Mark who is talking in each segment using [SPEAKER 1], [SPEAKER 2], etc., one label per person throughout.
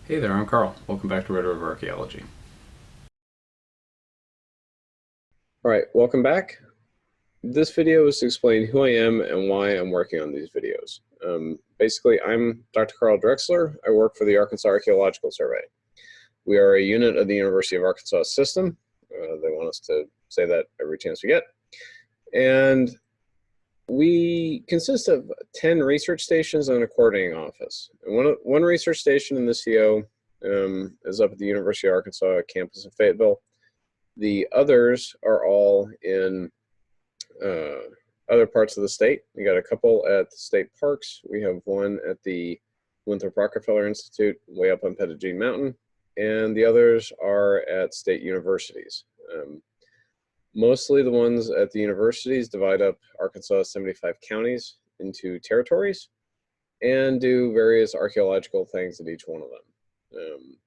[SPEAKER 1] Hey there, I'm Carl. Welcome back to Red River Archaeology.
[SPEAKER 2] All right, welcome back. This video is to explain who I am and why I'm working on these videos. Basically, I'm Dr. Carl Drexler. I work for the Arkansas Archaeological Survey. We are a unit of the University of Arkansas system. They want us to say that every chance we get. And we consist of 10 research stations and a coordinating office. And one research station in the CO is up at the University of Arkansas campus in Fayetteville. The others are all in other parts of the state. We got a couple at the state parks. We have one at the Winthrop Rockefeller Institute way up on Pettigene Mountain, and the others are at state universities. Mostly the ones at the universities divide up Arkansas 75 counties into territories and do various archaeological things at each one of them.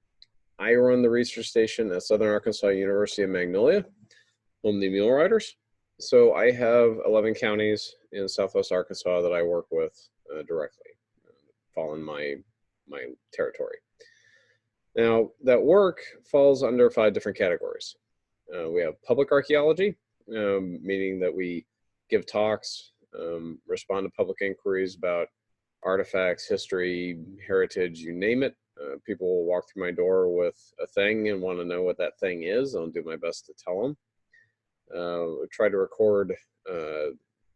[SPEAKER 2] I run the research station at Southern Arkansas University in Magnolia, home of the Mule Riders. So I have 11 counties in Southwest Arkansas that I work with directly, fall in my territory. Now, that work falls under 5 different categories. We have public archaeology, meaning that we give talks, respond to public inquiries about artifacts, history, heritage, you name it. People will walk through my door with a thing and want to know what that thing is. I'll do my best to tell them. We try to record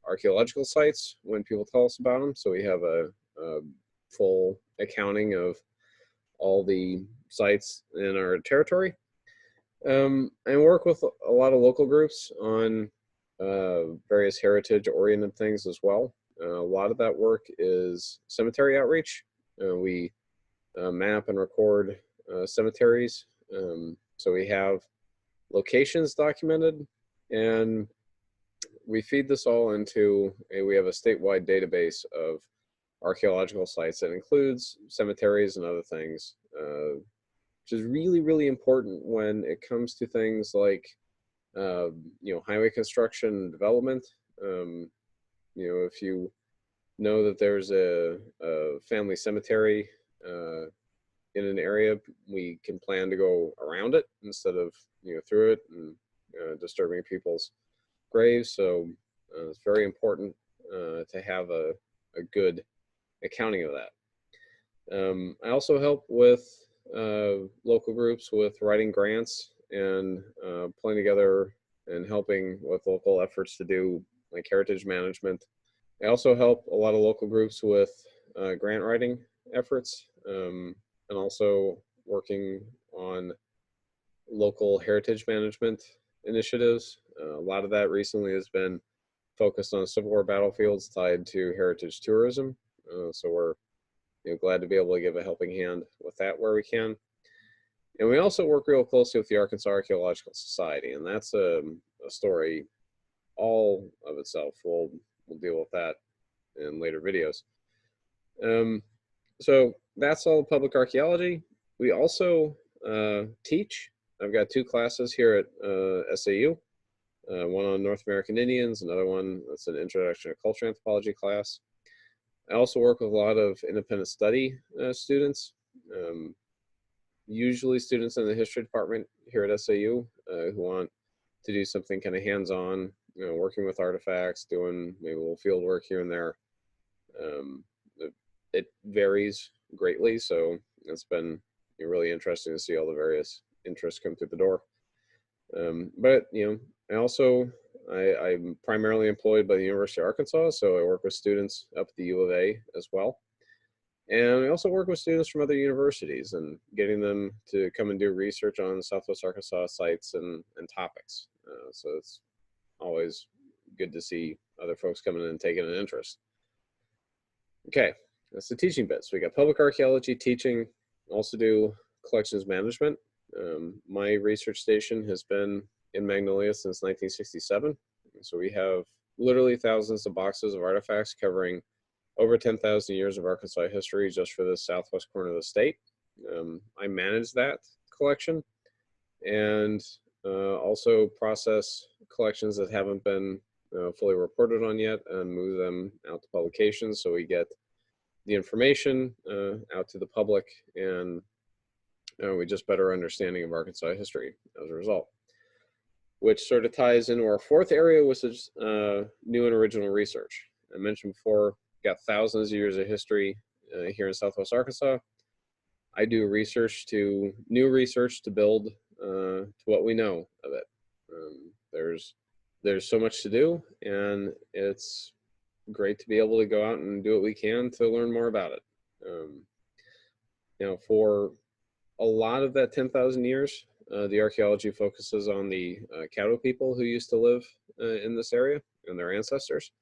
[SPEAKER 2] archaeological sites when people tell us about them. So we have a full accounting of all the sites in our territory. And work with a lot of local groups on various heritage-oriented things as well. A lot of that work is cemetery outreach. We map and record cemeteries. So we have locations documented, and we feed this all into we have a statewide database of archaeological sites that includes cemeteries and other things, which is really, really important when it comes to things like highway construction and development. If you know that there's a family cemetery in an area, we can plan to go around it instead of through it and disturbing people's graves. So it's very important to have a good accounting of that. I also help with local groups with writing grants and pulling together and helping with local efforts to do like heritage management. I also help a lot of local groups with grant writing efforts, and also working on local heritage management initiatives. A lot of that recently has been focused on Civil War battlefields tied to heritage tourism. So we're glad to be able to give a helping hand with that where we can. And we also work real closely with the Arkansas Archaeological Society, and that's a story all of itself. We'll deal with that in later videos. So that's all public archaeology. We also teach. I've got 2 classes here at SAU, one on North American Indians, another one that's an Introduction to Culture Anthropology class. I also work with a lot of independent study students, usually students in the history department here at SAU who want to do something kind of hands-on, working with artifacts, doing maybe a little field work here and there. It varies greatly, so it's been really interesting to see all the various interests come through the door. But I'm primarily employed by the University of Arkansas, so I work with students up at the U of A as well. And I also work with students from other universities and getting them to come and do research on Southwest Arkansas sites and topics. So it's always good to see other folks coming in and taking an interest. Okay, that's the teaching bit. So we got public archaeology teaching, also do collections management. My research station has been in Magnolia since 1967. So we have literally thousands of boxes of artifacts covering over 10,000 years of Arkansas history just for the southwest corner of the state. I manage that collection and also process collections that haven't been fully reported on yet and move them out to publications so we get the information out to the public and we just better understanding of Arkansas history as a result. Which sort of ties into our fourth area, which is new and original research. I mentioned before, got thousands of years of history here in Southwest Arkansas. I do new research to build to what we know of it. There's so much to do, and it's great to be able to go out and do what we can to learn more about it. For a lot of that 10,000 years, the archaeology focuses on the Caddo people who used to live in this area and their ancestors.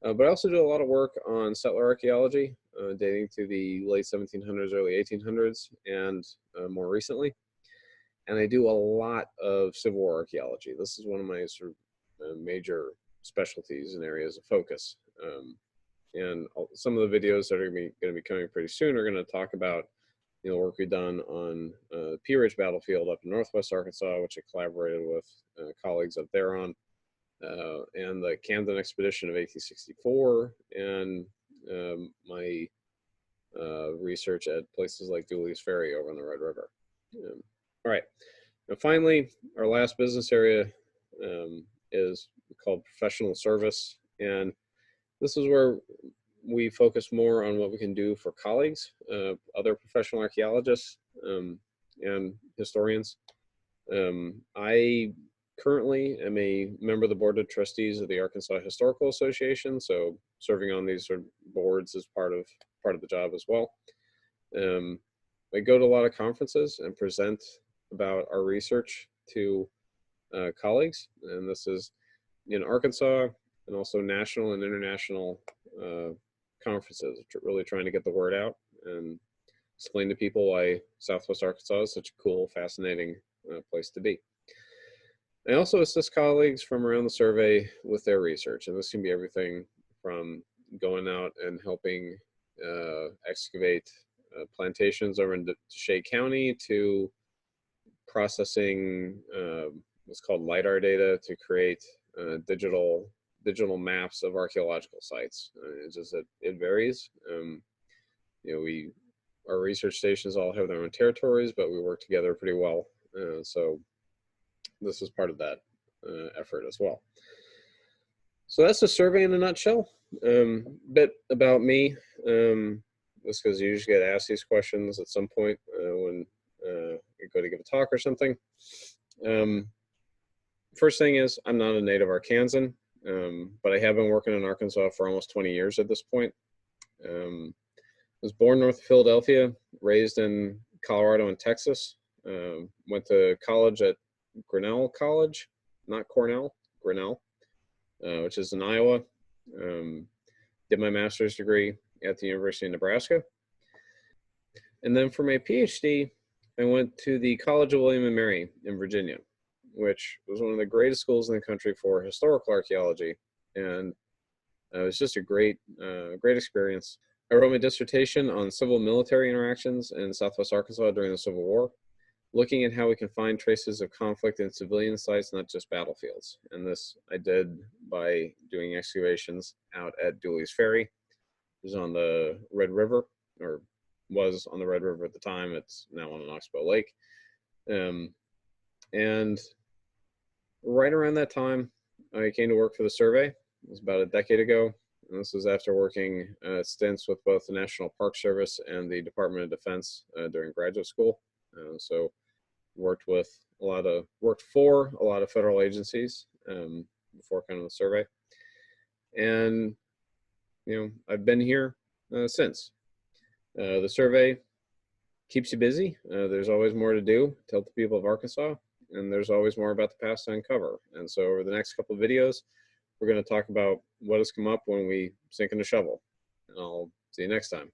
[SPEAKER 2] But I also do a lot of work on settler archaeology, dating to the late 1700s, early 1800s, and more recently. And I do a lot of Civil War archaeology. This is one of my sort of major specialties and areas of focus. And some of the videos that are going to be coming pretty soon are going to talk about work we've done on Pea Ridge Battlefield up in Northwest Arkansas, which I collaborated with colleagues up there on, and the Camden Expedition of 1864, and my research at places like Dooley's Ferry over on the Red River. All right, now finally, our last business area is called professional service, and this is where we focus more on what we can do for colleagues, other professional archaeologists, and historians. I currently am a member of the board of trustees of the Arkansas Historical Association, so serving on these sort of boards is part of the job as well. I go to a lot of conferences and present about our research to colleagues, and this is in Arkansas and also national and international conferences, really trying to get the word out and explain to people why Southwest Arkansas is such a cool, fascinating place to be. I also assist colleagues from around the survey with their research, and this can be everything from going out and helping excavate plantations over in Shea County to processing what's called LiDAR data to create digital maps of archaeological sites. It varies. Our research stations all have their own territories, but we work together pretty well. So this is part of that effort as well. So that's the survey in a nutshell. Bit about me. Just because you usually get asked these questions at some point when you go to give a talk or something. First thing is, I'm not a native Arkansan. But I have been working in Arkansas for almost 20 years at this point. Was born north of Philadelphia, raised in Colorado and Texas. Went to college at Grinnell College, not Cornell, Grinnell, which is in Iowa. Did my master's degree at the University of Nebraska. And then for my PhD, I went to the College of William and Mary in Virginia, which was one of the greatest schools in the country for historical archaeology. And it was just a great experience. I wrote my dissertation on civil military interactions in Southwest Arkansas during the Civil War, looking at how we can find traces of conflict in civilian sites, not just battlefields. And this I did by doing excavations out at Dooley's Ferry. It was on the Red River, or was on the Red River at the time. It's now on an Oxbow Lake. And right around that time, I came to work for the survey. It was about a decade ago. And this was after working stints with both the National Park Service and the Department of Defense during graduate school. So worked for a lot of federal agencies before coming to the survey. And, I've been here since. The survey keeps you busy. There's always more to do, tell the people of Arkansas, and there's always more about the past to uncover. And so over the next couple of videos, we're going to talk about what has come up when we sink in a shovel. And I'll see you next time.